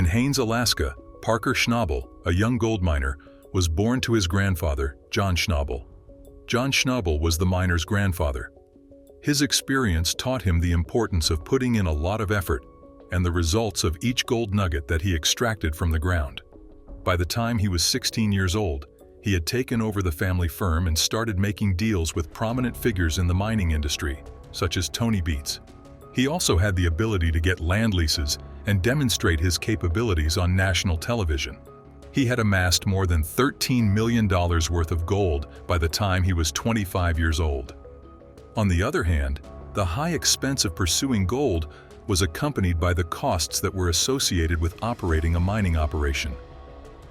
In Haines, Alaska, Parker Schnabel, a young gold miner, was born to his grandfather, John Schnabel. John Schnabel was the miner's grandfather. His experience taught him the importance of putting in a lot of effort and the results of each gold nugget that he extracted from the ground. By the time he was 16 years old, he had taken over the family firm and started making deals with prominent figures in the mining industry, such as Tony Beets. He also had the ability to get land leases and demonstrate his capabilities on national television. He had amassed more than $13 million worth of gold by the time he was 25 years old. On the other hand, the high expense of pursuing gold was accompanied by the costs that were associated with operating a mining operation.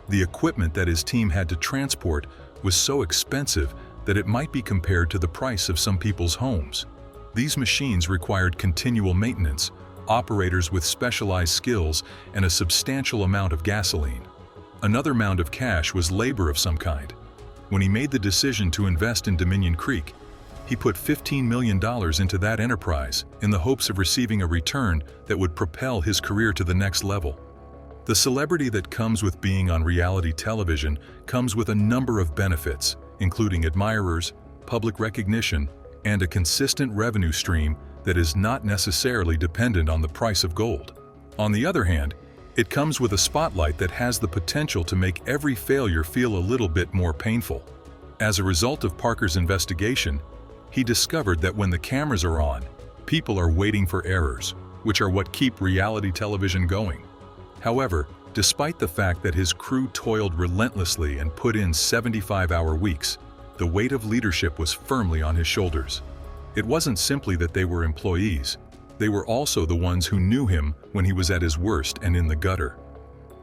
The equipment that his team had to transport was so expensive that it might be compared to the price of some people's homes. These machines required continual maintenance, operators with specialized skills, and a substantial amount of gasoline. Another mound of cash was labor of some kind. When he made the decision to invest in Dominion Creek, he put $15 million into that enterprise in the hopes of receiving a return that would propel his career to the next level. The celebrity that comes with being on reality television comes with a number of benefits, including admirers, public recognition, and a consistent revenue stream that is not necessarily dependent on the price of gold. On the other hand, it comes with a spotlight that has the potential to make every failure feel a little bit more painful. As a result of Parker's investigation, he discovered that when the cameras are on, people are waiting for errors, which are what keep reality television going. However, despite the fact that his crew toiled relentlessly and put in 75-hour weeks, the weight of leadership was firmly on his shoulders. It wasn't simply that they were employees, they were also the ones who knew him when he was at his worst and in the gutter.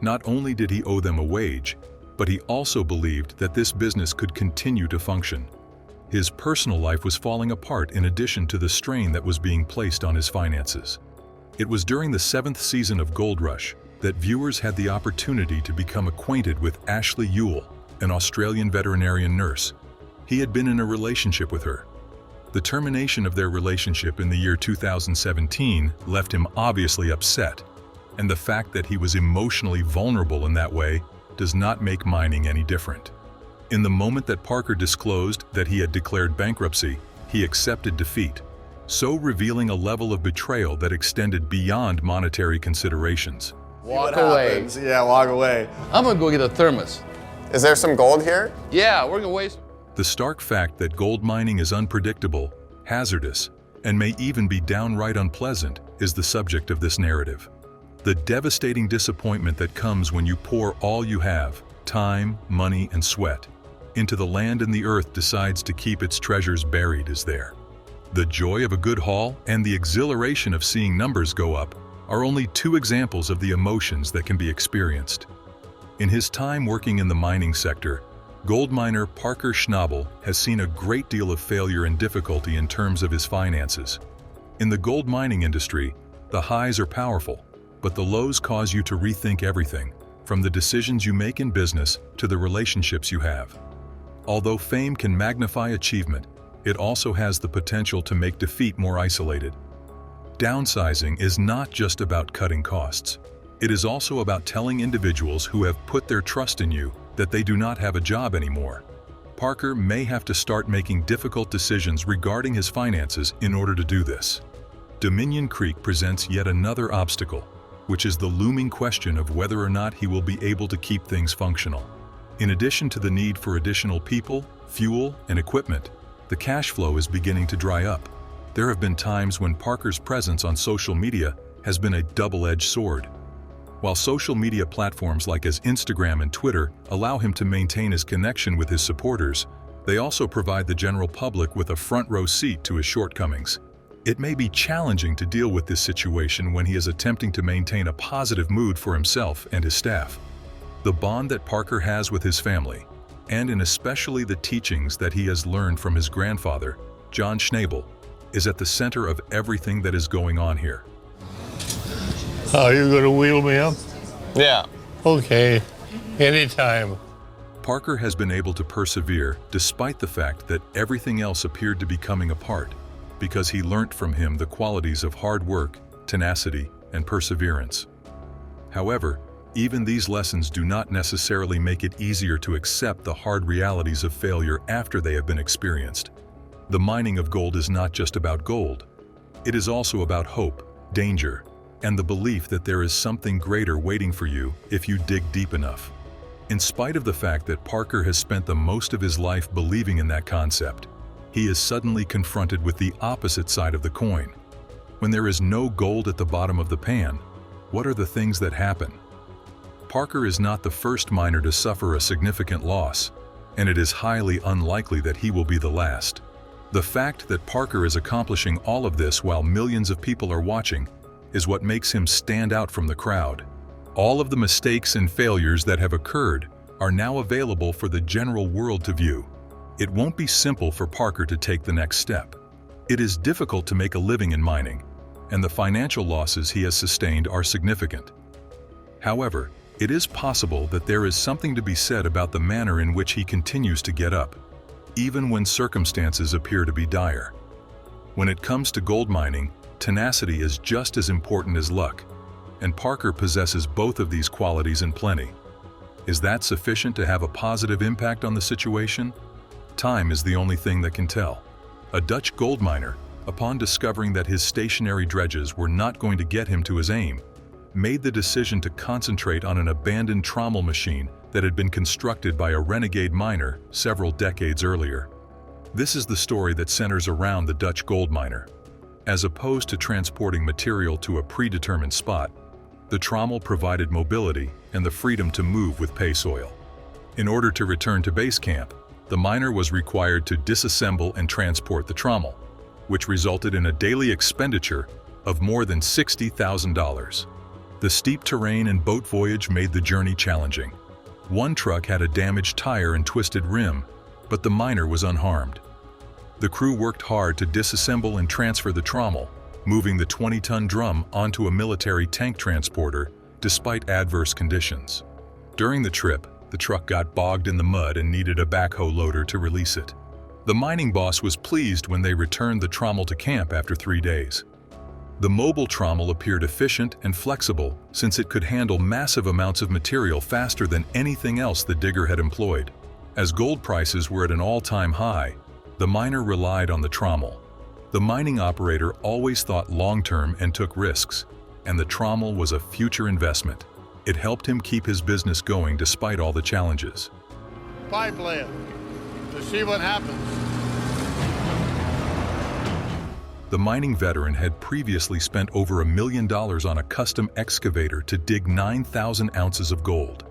Not only did he owe them a wage, but he also believed that this business could continue to function. His personal life was falling apart in addition to the strain that was being placed on his finances. It was during the 7th season of Gold Rush that viewers had the opportunity to become acquainted with Ashley Ewell, an Australian veterinarian nurse. He had been in a relationship with her. The termination of their relationship in the year 2017 left him obviously upset, and the fact that he was emotionally vulnerable in that way does not make mining any different. In the moment that Parker disclosed that he had declared bankruptcy, he accepted defeat, so revealing a level of betrayal that extended beyond monetary considerations. Walk away. Yeah, walk away. I'm gonna go get a thermos. Is there some gold here? Yeah, we're gonna waste. The stark fact that gold mining is unpredictable, hazardous, and may even be downright unpleasant is the subject of this narrative. The devastating disappointment that comes when you pour all you have, time, money, and sweat, into the land and the earth decides to keep its treasures buried is there. The joy of a good haul and the exhilaration of seeing numbers go up are only two examples of the emotions that can be experienced. In his time working in the mining sector, gold miner Parker Schnabel has seen a great deal of failure and difficulty in terms of his finances. In the gold mining industry, the highs are powerful, but the lows cause you to rethink everything, from the decisions you make in business to the relationships you have. Although fame can magnify achievement, it also has the potential to make defeat more isolated. Downsizing is not just about cutting costs. It is also about telling individuals who have put their trust in you that they do not have a job anymore. Parker may have to start making difficult decisions regarding his finances in order to do this. Dominion Creek presents yet another obstacle, which is the looming question of whether or not he will be able to keep things functional. In addition to the need for additional people, fuel, and equipment, the cash flow is beginning to dry up. There have been times when Parker's presence on social media has been a double-edged sword. While social media platforms like as Instagram and Twitter allow him to maintain his connection with his supporters, they also provide the general public with a front-row seat to his shortcomings. It may be challenging to deal with this situation when he is attempting to maintain a positive mood for himself and his staff. The bond that Parker has with his family, and in especially the teachings that he has learned from his grandfather, John Schnabel, is at the center of everything that is going on here. Oh, you're gonna wheel me up? Yeah. Okay, anytime. Parker has been able to persevere despite the fact that everything else appeared to be coming apart, because he learnt from him the qualities of hard work, tenacity, and perseverance. However, Even these lessons do not necessarily make it easier to accept the hard realities of failure after they have been experienced. The mining of gold is not just about gold. It is also about hope, danger, and the belief that there is something greater waiting for you if you dig deep enough. In spite of the fact that Parker has spent the most of his life believing in that concept, he is suddenly confronted with the opposite side of the coin. When there is no gold at the bottom of the pan, what are the things that happen? Parker is not the first miner to suffer a significant loss, and it is highly unlikely that he will be the last. The fact that Parker is accomplishing all of this while millions of people are watching is what makes him stand out from the crowd. All of the mistakes and failures that have occurred are now available for the general world to view. It won't be simple for Parker to take the next step. It is difficult to make a living in mining, and the financial losses he has sustained are significant. However, it is possible that there is something to be said about the manner in which he continues to get up, even when circumstances appear to be dire. When it comes to gold mining, tenacity is just as important as luck, and Parker possesses both of these qualities in plenty. Is that sufficient to have a positive impact on the situation? Time is the only thing that can tell. A Dutch gold miner, upon discovering that his stationary dredges were not going to get him to his aim, made the decision to concentrate on an abandoned trommel machine that had been constructed by a renegade miner several decades earlier. This is the story that centers around the Dutch gold miner. As opposed to transporting material to a predetermined spot, the trommel provided mobility and the freedom to move with pay soil. In order to return to base camp, the miner was required to disassemble and transport the trommel, which resulted in a daily expenditure of more than $60,000. The steep terrain and boat voyage made the journey challenging. One truck had a damaged tire and twisted rim, but the miner was unharmed. The crew worked hard to disassemble and transfer the trommel, moving the 20-ton drum onto a military tank transporter despite adverse conditions. During the trip, the truck got bogged in the mud and needed a backhoe loader to release it. The mining boss was pleased when they returned the trommel to camp after 3 days. The mobile trommel appeared efficient and flexible since it could handle massive amounts of material faster than anything else the digger had employed. As gold prices were at an all-time high, the miner relied on the trommel. The mining operator always thought long-term and took risks, and the trommel was a future investment. It helped him keep his business going despite all the challenges. Pipeline to see what happens. The mining veteran had previously spent over $1 million on a custom excavator to dig 9,000 ounces of gold.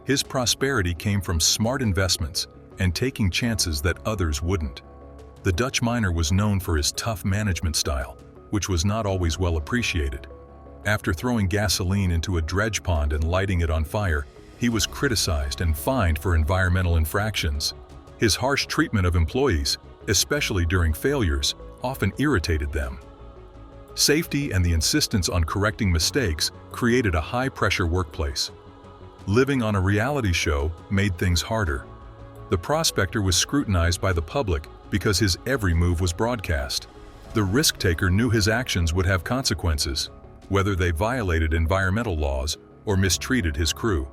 His prosperity came from smart investments and taking chances that others wouldn't. The Dutch miner was known for his tough management style, which was not always well appreciated. After throwing gasoline into a dredge pond and lighting it on fire, he was criticized and fined for environmental infractions. His harsh treatment of employees, especially during failures, often irritated them. Safety and the insistence on correcting mistakes created a high-pressure workplace. Living on a reality show made things harder. The prospector was scrutinized by the public because his every move was broadcast. The risk-taker knew his actions would have consequences, whether they violated environmental laws or mistreated his crew.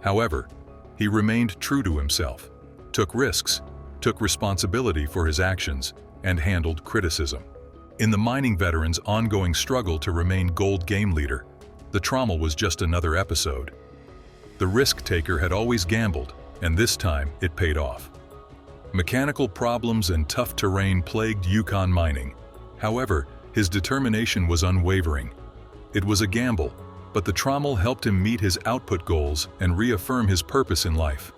However, he remained true to himself, took risks, took responsibility for his actions, and handled criticism. In the mining veteran's ongoing struggle to remain gold game leader, the trommel was just another episode. The risk-taker had always gambled, and this time it paid off. Mechanical problems and tough terrain plagued Yukon mining. However, his determination was unwavering. It was a gamble, but the trommel helped him meet his output goals and reaffirm his purpose in life.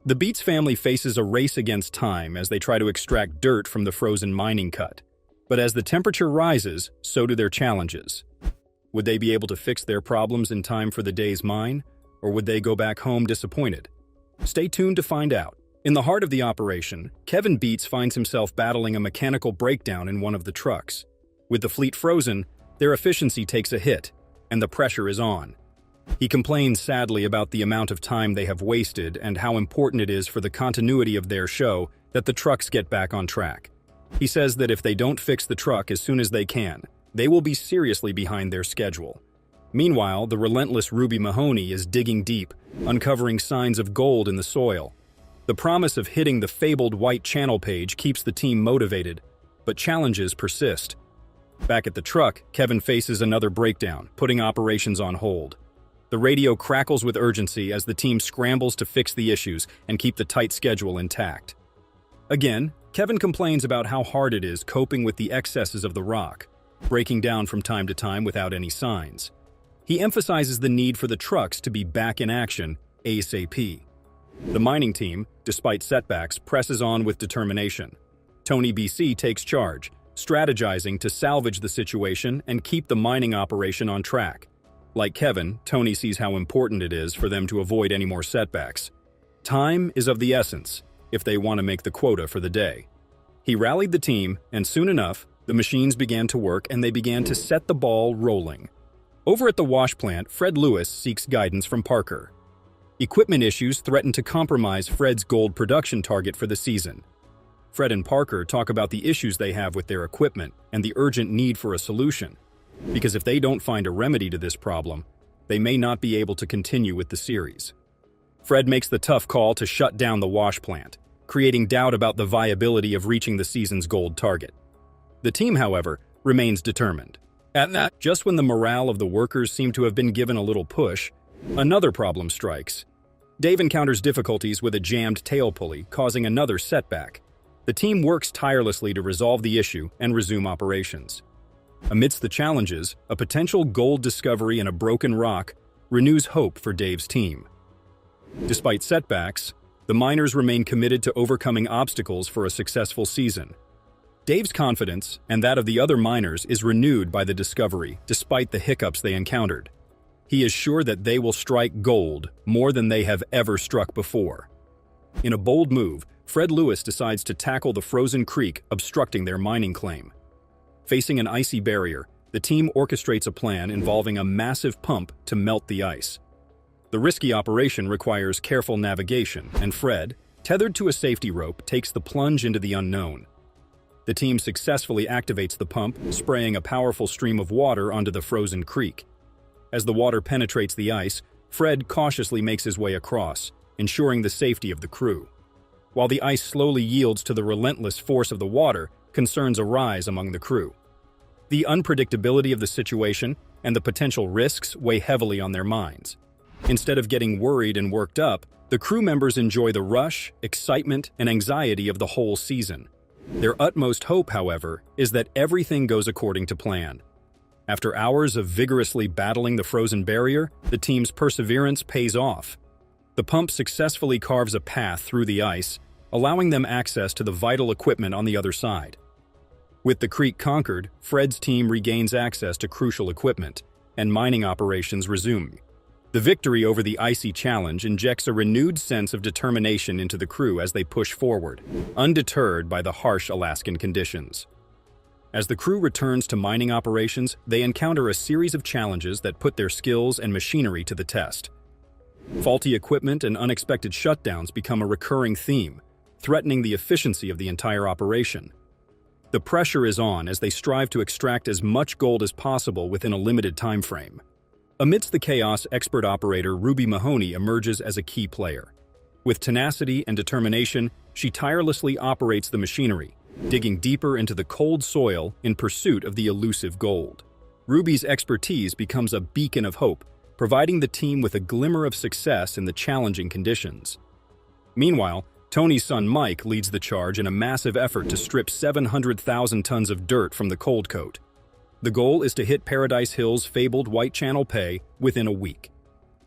The Beets family faces a race against time as they try to extract dirt from the frozen mining cut. But as the temperature rises, so do their challenges. Would they be able to fix their problems in time for the day's mine, or would they go back home disappointed? Stay tuned to find out. In the heart of the operation, Kevin Beets finds himself battling a mechanical breakdown in one of the trucks. With the fleet frozen, their efficiency takes a hit, and the pressure is on. He complains sadly about the amount of time they have wasted and how important it is for the continuity of their show that the trucks get back on track. He says that if they don't fix the truck as soon as they can, they will be seriously behind their schedule. Meanwhile, the relentless Ruby Mahoney is digging deep, uncovering signs of gold in the soil. The promise of hitting the fabled white channel page keeps the team motivated, but challenges persist. Back at the truck, Kevin faces another breakdown, putting operations on hold. The radio crackles with urgency as the team scrambles to fix the issues and keep the tight schedule intact. Again, Kevin complains about how hard it is coping with the excesses of the rock, breaking down from time to time without any signs. He emphasizes the need for the trucks to be back in action ASAP. The mining team, despite setbacks, presses on with determination. Tony BC takes charge, strategizing to salvage the situation and keep the mining operation on track. Like Kevin, Tony sees how important it is for them to avoid any more setbacks. Time is of the essence if they want to make the quota for the day. He rallied the team, and soon enough, the machines began to work and they began to set the ball rolling. Over at the wash plant, Fred Lewis seeks guidance from Parker. Equipment issues threaten to compromise Fred's gold production target for the season. Fred and Parker talk about the issues they have with their equipment and the urgent need for a solution, because if they don't find a remedy to this problem, they may not be able to continue with the series. Fred makes the tough call to shut down the wash plant, creating doubt about the viability of reaching the season's gold target. The team, however, remains determined. At that, just when the morale of the workers seemed to have been given a little push, another problem strikes. Dave encounters difficulties with a jammed tail pulley, causing another setback. The team works tirelessly to resolve the issue and resume operations. Amidst the challenges, a potential gold discovery in a broken rock renews hope for Dave's team. Despite setbacks, the miners remain committed to overcoming obstacles for a successful season. Dave's confidence, and that of the other miners, is renewed by the discovery, despite the hiccups they encountered. He is sure that they will strike gold more than they have ever struck before. In a bold move, Fred Lewis decides to tackle the frozen creek obstructing their mining claim. Facing an icy barrier, the team orchestrates a plan involving a massive pump to melt the ice. The risky operation requires careful navigation, and Fred, tethered to a safety rope, takes the plunge into the unknown. The team successfully activates the pump, spraying a powerful stream of water onto the frozen creek. As the water penetrates the ice, Fred cautiously makes his way across, ensuring the safety of the crew. While the ice slowly yields to the relentless force of the water, concerns arise among the crew. The unpredictability of the situation and the potential risks weigh heavily on their minds. Instead of getting worried and worked up, the crew members enjoy the rush, excitement, and anxiety of the whole season. Their utmost hope, however, is that everything goes according to plan. After hours of vigorously battling the frozen barrier, the team's perseverance pays off. The pump successfully carves a path through the ice, allowing them access to the vital equipment on the other side. With the creek conquered, Fred's team regains access to crucial equipment, and mining operations resume. The victory over the icy challenge injects a renewed sense of determination into the crew as they push forward, undeterred by the harsh Alaskan conditions. As the crew returns to mining operations, they encounter a series of challenges that put their skills and machinery to the test. Faulty equipment and unexpected shutdowns become a recurring theme, threatening the efficiency of the entire operation. The pressure is on as they strive to extract as much gold as possible within a limited time frame. Amidst the chaos, expert operator Ruby Mahoney emerges as a key player. With tenacity and determination, she tirelessly operates the machinery, digging deeper into the cold soil in pursuit of the elusive gold. Ruby's expertise becomes a beacon of hope, providing the team with a glimmer of success in the challenging conditions. Meanwhile, Tony's son Mike leads the charge in a massive effort to strip 700,000 tons of dirt from the cold coat. The goal is to hit Paradise Hill's fabled White Channel pay within a week.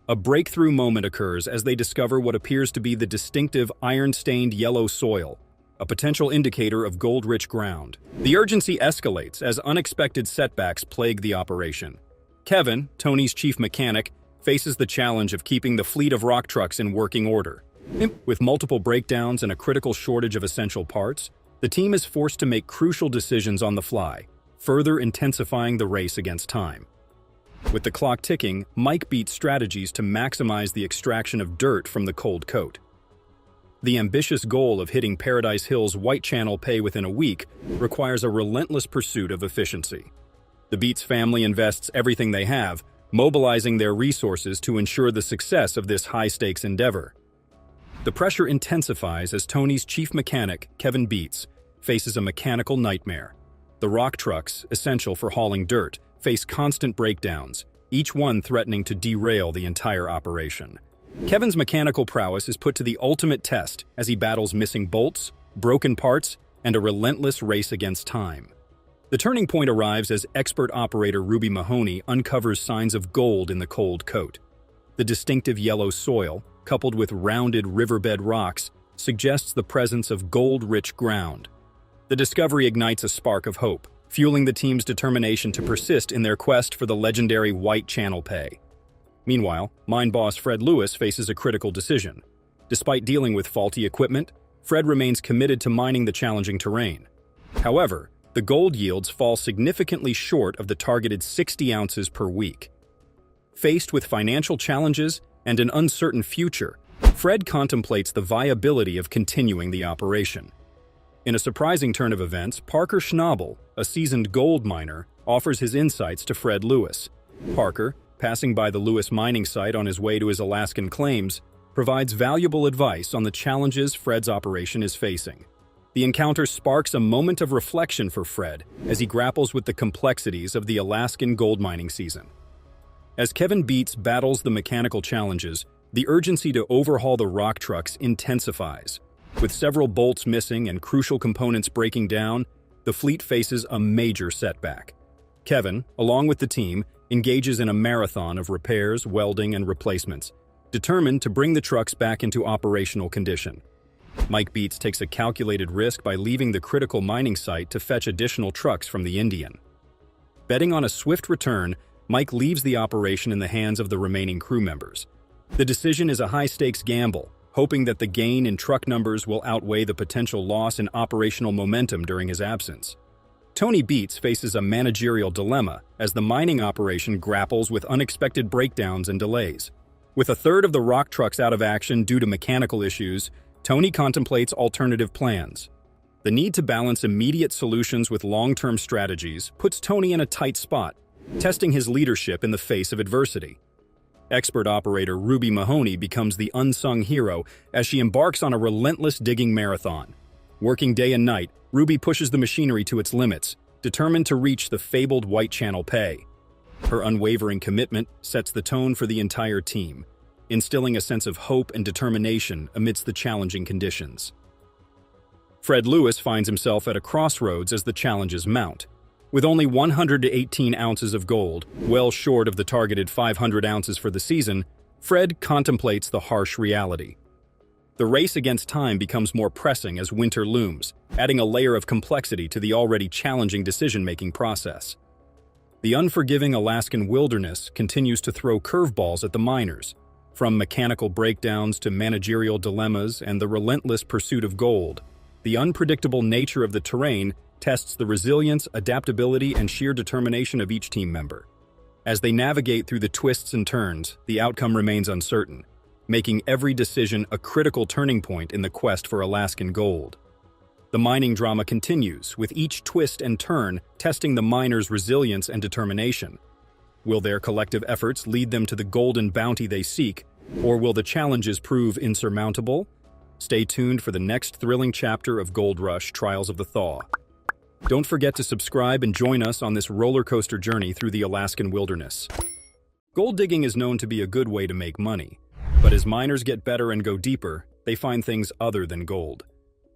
A breakthrough moment occurs as they discover what appears to be the distinctive iron-stained yellow soil, a potential indicator of gold-rich ground. The urgency escalates as unexpected setbacks plague the operation. Kevin, Tony's chief mechanic, faces the challenge of keeping the fleet of rock trucks in working order. With multiple breakdowns and a critical shortage of essential parts, the team is forced to make crucial decisions on the fly, further intensifying the race against time. With the clock ticking, Mike beats strategies to maximize the extraction of dirt from the cold coat. The ambitious goal of hitting Paradise Hill's White Channel pay within a week requires a relentless pursuit of efficiency. The Beats family invests everything they have, mobilizing their resources to ensure the success of this high-stakes endeavor. The pressure intensifies as Tony's chief mechanic, Kevin Beats, faces a mechanical nightmare. The rock trucks, essential for hauling dirt, face constant breakdowns, each one threatening to derail the entire operation. Kevin's mechanical prowess is put to the ultimate test as he battles missing bolts, broken parts, and a relentless race against time. The turning point arrives as expert operator Ruby Mahoney uncovers signs of gold in the cold coat. The distinctive yellow soil, coupled with rounded riverbed rocks, suggests the presence of gold-rich ground. The discovery ignites a spark of hope, fueling the team's determination to persist in their quest for the legendary White Channel pay. Meanwhile, mine boss Fred Lewis faces a critical decision. Despite dealing with faulty equipment, Fred remains committed to mining the challenging terrain. However, the gold yields fall significantly short of the targeted 60 ounces per week. Faced with financial challenges and an uncertain future, Fred contemplates the viability of continuing the operation. In a surprising turn of events, Parker Schnabel, a seasoned gold miner, offers his insights to Fred Lewis. Parker, passing by the Lewis mining site on his way to his Alaskan claims, provides valuable advice on the challenges Fred's operation is facing. The encounter sparks a moment of reflection for Fred as he grapples with the complexities of the Alaskan gold mining season. As Kevin Beats battles the mechanical challenges, the urgency to overhaul the rock trucks intensifies. With several bolts missing and crucial components breaking down, the fleet faces a major setback. Kevin, along with the team, engages in a marathon of repairs, welding, and replacements, determined to bring the trucks back into operational condition. Mike Beats takes a calculated risk by leaving the critical mining site to fetch additional trucks from the Indian. Betting on a swift return, Mike leaves the operation in the hands of the remaining crew members. The decision is a high-stakes gamble, hoping that the gain in truck numbers will outweigh the potential loss in operational momentum during his absence. Tony Beats faces a managerial dilemma as the mining operation grapples with unexpected breakdowns and delays. With a third of the rock trucks out of action due to mechanical issues, Tony contemplates alternative plans. The need to balance immediate solutions with long-term strategies puts Tony in a tight spot, testing his leadership in the face of adversity. Expert operator Ruby Mahoney becomes the unsung hero as she embarks on a relentless digging marathon. Working day and night, Ruby pushes the machinery to its limits, determined to reach the fabled White Channel pay. Her unwavering commitment sets the tone for the entire team, instilling a sense of hope and determination amidst the challenging conditions. Fred Lewis finds himself at a crossroads as the challenges mount. With only 118 ounces of gold, well short of the targeted 500 ounces for the season, Fred contemplates the harsh reality. The race against time becomes more pressing as winter looms, adding a layer of complexity to the already challenging decision-making process. The unforgiving Alaskan wilderness continues to throw curveballs at the miners, from mechanical breakdowns to managerial dilemmas and the relentless pursuit of gold. The unpredictable nature of the terrain tests the resilience, adaptability, and sheer determination of each team member. As they navigate through the twists and turns, the outcome remains uncertain, making every decision a critical turning point in the quest for Alaskan gold. The mining drama continues, with each twist and turn testing the miners' resilience and determination. Will their collective efforts lead them to the golden bounty they seek, or will the challenges prove insurmountable? Stay tuned for the next thrilling chapter of Gold Rush: Trials of the Thaw. Don't forget to subscribe and join us on this roller coaster journey through the Alaskan wilderness. Gold digging is known to be a good way to make money, but as miners get better and go deeper, they find things other than gold.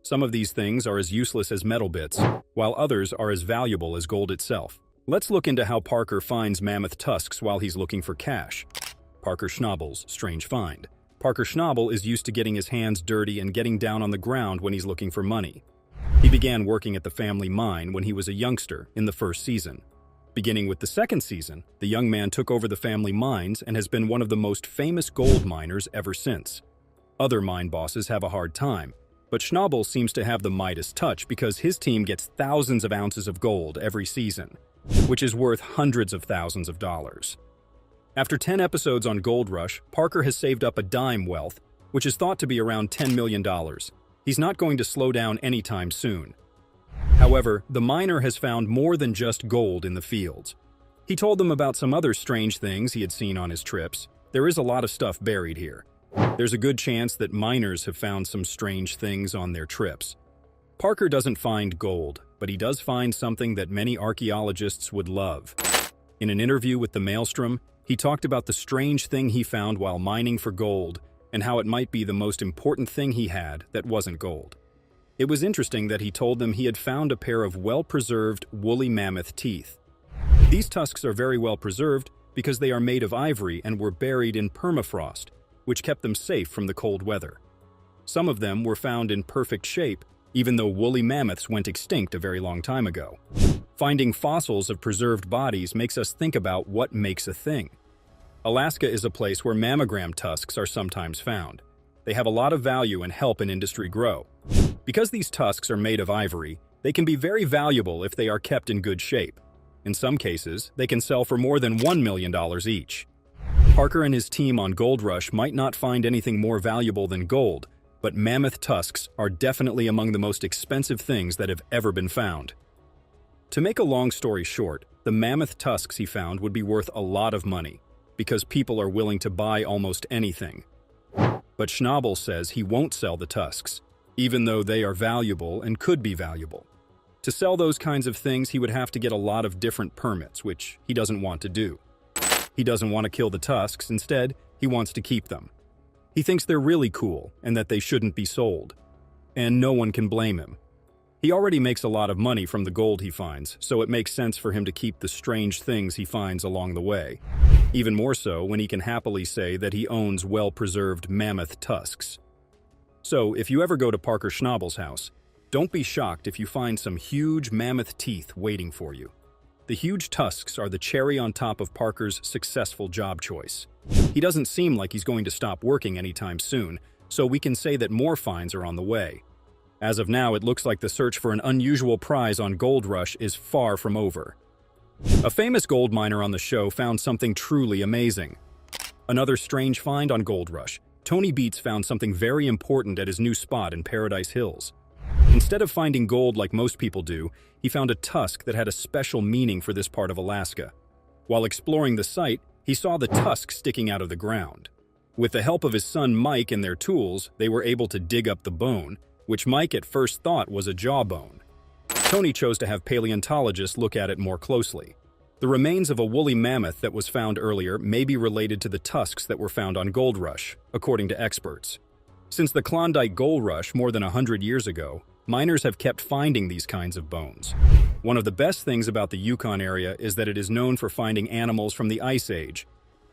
Some of these things are as useless as metal bits, while others are as valuable as gold itself. Let's look into how Parker finds mammoth tusks while he's looking for cash. Parker Schnabel's strange find. Parker Schnabel is used to getting his hands dirty and getting down on the ground when he's looking for money. He began working at the family mine when he was a youngster in the first season. Beginning with the second season, the young man took over the family mines and has been one of the most famous gold miners ever since. Other mine bosses have a hard time, but Schnabel seems to have the Midas touch because his team gets thousands of ounces of gold every season, which is worth hundreds of thousands of dollars. After 10 episodes on Gold Rush, Parker has saved up a dime wealth which is thought to be around $10 million. He's not going to slow down anytime soon. However, the miner has found more than just gold in the fields. He told them about some other strange things he had seen on his trips. There is a lot of stuff buried here. There's a good chance that miners have found some strange things on their trips. Parker doesn't find gold, but he does find something that many archaeologists would love. In an interview with the Maelstrom, he talked about the strange thing he found while mining for gold and how it might be the most important thing he had that wasn't gold. It was interesting that he told them he had found a pair of well-preserved woolly mammoth teeth. These tusks are very well preserved because they are made of ivory and were buried in permafrost, which kept them safe from the cold weather. Some of them were found in perfect shape, even though woolly mammoths went extinct a very long time ago. Finding fossils of preserved bodies makes us think about what makes a thing. Alaska is a place where mammogram tusks are sometimes found. They have a lot of value and help an industry grow. Because these tusks are made of ivory, they can be very valuable if they are kept in good shape. In some cases, they can sell for more than $1 million each. Parker and his team on Gold Rush might not find anything more valuable than gold, but mammoth tusks are definitely among the most expensive things that have ever been found. To make a long story short, the mammoth tusks he found would be worth a lot of money, because people are willing to buy almost anything. But Schnabel says he won't sell the tusks, even though they are valuable and could be valuable. To sell those kinds of things, he would have to get a lot of different permits, which he doesn't want to do. He doesn't want to kill the tusks, instead, he wants to keep them. He thinks they're really cool and that they shouldn't be sold. And no one can blame him. He already makes a lot of money from the gold he finds, so it makes sense for him to keep the strange things he finds along the way. Even more so when he can happily say that he owns well-preserved mammoth tusks. So, if you ever go to Parker Schnabel's house, don't be shocked if you find some huge mammoth teeth waiting for you. The huge tusks are the cherry on top of Parker's successful job choice. He doesn't seem like he's going to stop working anytime soon, so we can say that more finds are on the way. As of now, it looks like the search for an unusual prize on Gold Rush is far from over. A famous gold miner on the show found something truly amazing. Another strange find on Gold Rush, Tony Beats found something very important at his new spot in Paradise Hills. Instead of finding gold like most people do, he found a tusk that had a special meaning for this part of Alaska. While exploring the site, he saw the tusk sticking out of the ground. With the help of his son Mike and their tools, they were able to dig up the bone, which Mike at first thought was a jawbone. Tony chose to have paleontologists look at it more closely. The remains of a woolly mammoth that was found earlier may be related to the tusks that were found on Gold Rush, according to experts. Since the Klondike Gold Rush more than 100 years ago, miners have kept finding these kinds of bones. One of the best things about the Yukon area is that it is known for finding animals from the Ice Age.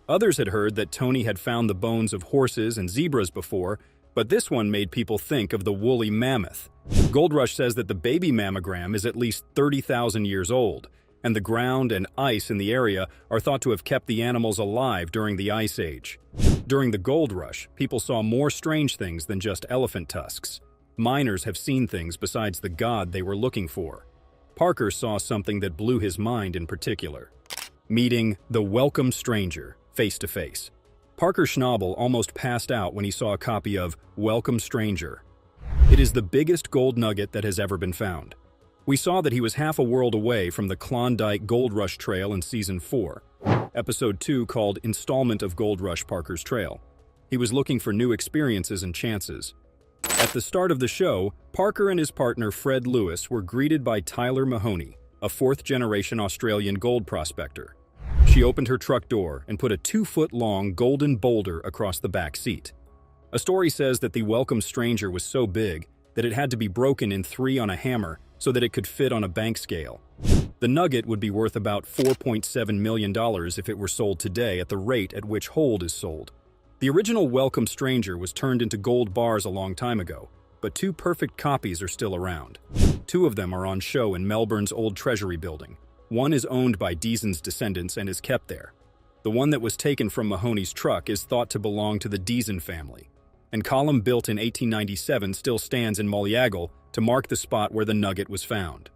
Others had heard that Tony had found the bones of horses and zebras before, but this one made people think of the woolly mammoth. Gold Rush says that the baby mammogram is at least 30,000 years old, and the ground and ice in the area are thought to have kept the animals alive during the Ice Age. During the Gold Rush, people saw more strange things than just elephant tusks. Miners have seen things besides the god they were looking for. Parker saw something that blew his mind in particular. Meeting the welcome stranger face to face. Parker Schnabel almost passed out when he saw a copy of Welcome Stranger. It is the biggest gold nugget that has ever been found. We saw that he was half a world away from the Klondike Gold Rush Trail in Season 4, Episode 2 called Installment of Gold Rush Parker's Trail. He was looking for new experiences and chances. At the start of the show, Parker and his partner Fred Lewis were greeted by Tyler Mahoney, a fourth-generation Australian gold prospector. She opened her truck door and put a 2-foot-long golden boulder across the back seat. A story says that the welcome stranger was so big that it had to be broken in 3 on a hammer so that it could fit on a bank scale. The nugget would be worth about $4.7 million if it were sold today at the rate at which Hold is sold. The original Welcome Stranger was turned into gold bars a long time ago, but 2 perfect copies are still around. 2 of them are on show in Melbourne's old Treasury building. One is owned by Deason's descendants and is kept there. The one that was taken from Mahoney's truck is thought to belong to the Deason family, and column built in 1897 still stands in Molliagle to mark the spot where the nugget was found.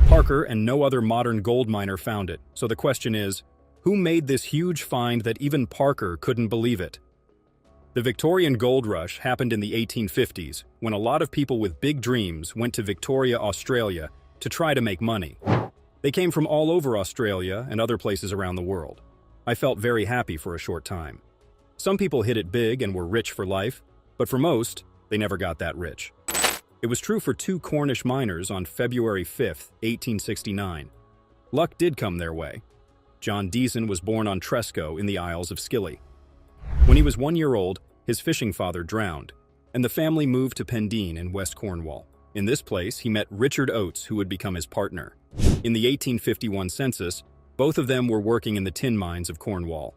Parker and no other modern gold miner found it, so the question is, who made this huge find that even Parker couldn't believe it? The Victorian gold rush happened in the 1850s when a lot of people with big dreams went to Victoria, Australia to try to make money. They came from all over Australia and other places around the world. I felt very happy for a short time. Some people hit it big and were rich for life, but for most, they never got that rich. It was true for two Cornish miners on February 5, 1869. Luck did come their way. John Tyson was born on Tresco in the Isles of Scilly. When he was 1 year old, his fishing father drowned, and the family moved to Pendeen in West Cornwall. In this place, he met Richard Oates, who would become his partner. In the 1851 census, both of them were working in the tin mines of Cornwall.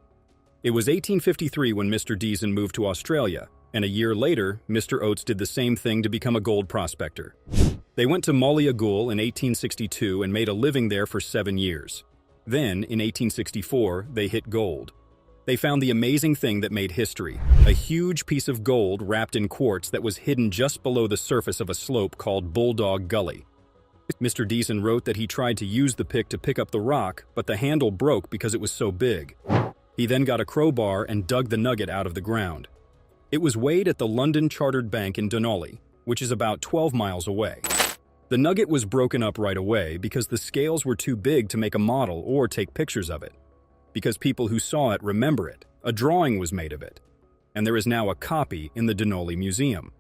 It was 1853 when Mr. Tyson moved to Australia, and a year later, Mr. Oates did the same thing to become a gold prospector. They went to Molliagul in 1862 and made a living there for 7 years. Then, in 1864, they hit gold. They found the amazing thing that made history, a huge piece of gold wrapped in quartz that was hidden just below the surface of a slope called Bulldog Gully. Mr. Tyson wrote that he tried to use the pick to pick up the rock, but the handle broke because it was so big. He then got a crowbar and dug the nugget out of the ground. It was weighed at the London Chartered Bank in Dunolly, which is about 12 miles away. The nugget was broken up right away because the scales were too big to make a model or take pictures of it. Because people who saw it remember it, a drawing was made of it, and there is now a copy in the Dunolly Museum.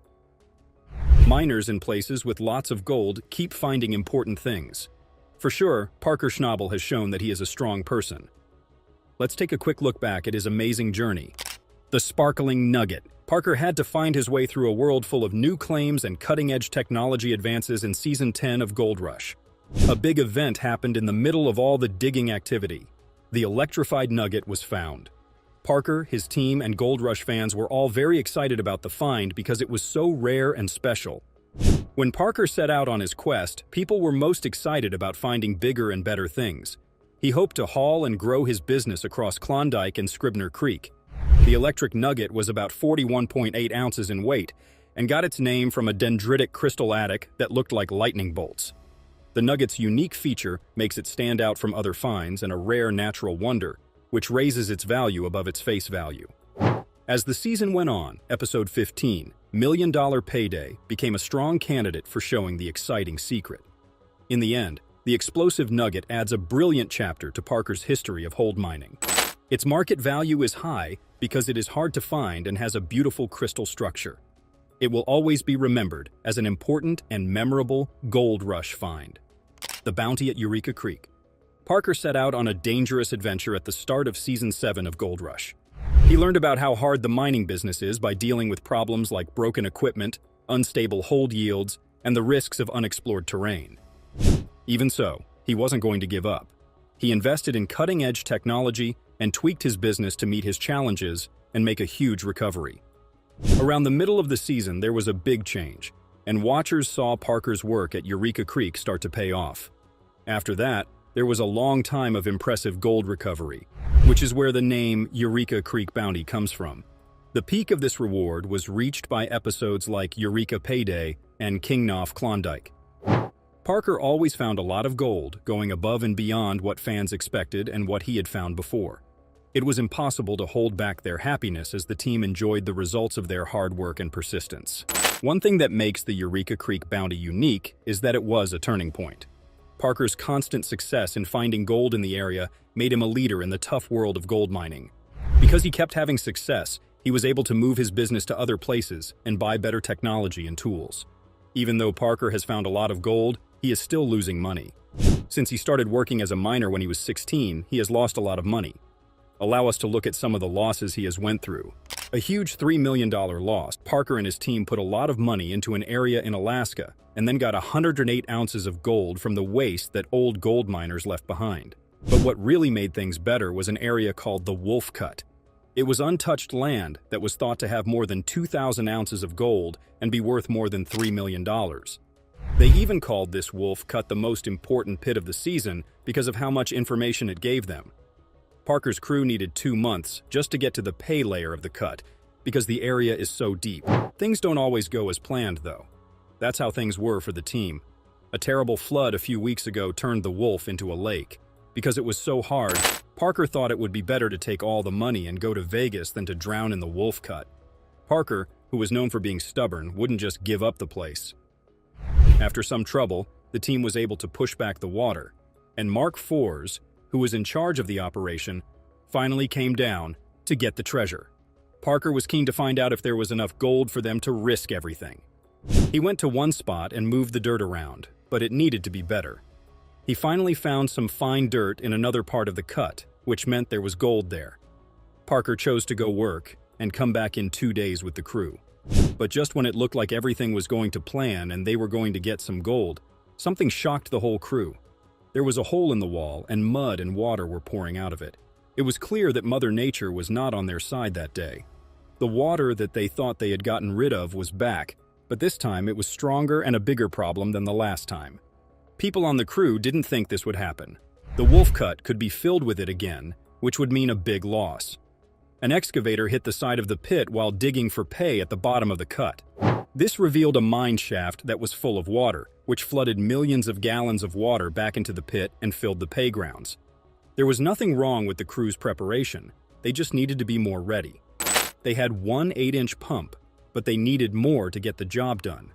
Miners in places with lots of gold keep finding important things. For sure, Parker Schnabel has shown that he is a strong person. Let's take a quick look back at his amazing journey. The sparkling nugget. Parker had to find his way through a world full of new claims and cutting-edge technology advances in Season 10 of Gold Rush. A big event happened in the middle of all the digging activity. The electrified nugget was found. Parker, his team, and Gold Rush fans were all very excited about the find because it was so rare and special. When Parker set out on his quest, people were most excited about finding bigger and better things. He hoped to haul and grow his business across Klondike and Scribner Creek. The electric nugget was about 41.8 ounces in weight and got its name from a dendritic crystal attic that looked like lightning bolts. The nugget's unique feature makes it stand out from other finds and a rare natural wonder, which raises its value above its face value. As the season went on, episode 15, $1 Million Payday, became a strong candidate for showing the exciting secret. In the end, the explosive nugget adds a brilliant chapter to Parker's history of gold mining. Its market value is high because it is hard to find and has a beautiful crystal structure. It will always be remembered as an important and memorable gold rush find. The bounty at Eureka Creek. Parker set out on a dangerous adventure at the start of Season 7 of Gold Rush. He learned about how hard the mining business is by dealing with problems like broken equipment, unstable hold yields, and the risks of unexplored terrain. Even so, he wasn't going to give up. He invested in cutting-edge technology and tweaked his business to meet his challenges and make a huge recovery. Around the middle of the season, there was a big change, and watchers saw Parker's work at Eureka Creek start to pay off. After that, there was a long time of impressive gold recovery, which is where the name Eureka Creek Bounty comes from. The peak of this reward was reached by episodes like Eureka Payday and Kingknoff Klondike. Parker always found a lot of gold, going above and beyond what fans expected and what he had found before. It was impossible to hold back their happiness as the team enjoyed the results of their hard work and persistence. One thing that makes the Eureka Creek Bounty unique is that it was a turning point. Parker's constant success in finding gold in the area made him a leader in the tough world of gold mining. Because he kept having success, he was able to move his business to other places and buy better technology and tools. Even though Parker has found a lot of gold, he is still losing money. Since he started working as a miner when he was 16, he has lost a lot of money. Allow us to look at some of the losses he has went through. A huge $3 million loss. Parker and his team put a lot of money into an area in Alaska and then got 108 ounces of gold from the waste that old gold miners left behind. But what really made things better was an area called the Wolf Cut. It was untouched land that was thought to have more than 2,000 ounces of gold and be worth more than $3 million. They even called this Wolf Cut the most important pit of the season because of how much information it gave them. Parker's crew needed 2 months just to get to the pay layer of the cut because the area is so deep. Things don't always go as planned, though. That's how things were for the team. A terrible flood a few weeks ago turned the Wolf into a lake. Because it was so hard, Parker thought it would be better to take all the money and go to Vegas than to drown in the Wolf Cut. Parker, who was known for being stubborn, wouldn't just give up the place. After some trouble, the team was able to push back the water, and Mark Fours, who was in charge of the operation, finally came down to get the treasure. Parker was keen to find out if there was enough gold for them to risk everything. He went to one spot and moved the dirt around, but it needed to be better. He finally found some fine dirt in another part of the cut, which meant there was gold there. Parker chose to go work and come back in 2 days with the crew. But just when it looked like everything was going to plan and they were going to get some gold, something shocked the whole crew. There was a hole in the wall, and mud and water were pouring out of it. It was clear that Mother Nature was not on their side that day. The water that they thought they had gotten rid of was back, but this time it was stronger and a bigger problem than the last time. People on the crew didn't think this would happen. The wolf cut could be filled with it again, which would mean a big loss. An excavator hit the side of the pit while digging for pay at the bottom of the cut. This revealed a mine shaft that was full of water, which flooded millions of gallons of water back into the pit and filled the pay grounds. There was nothing wrong with the crew's preparation. They just needed to be more ready. They had one 8-inch pump, but they needed more to get the job done.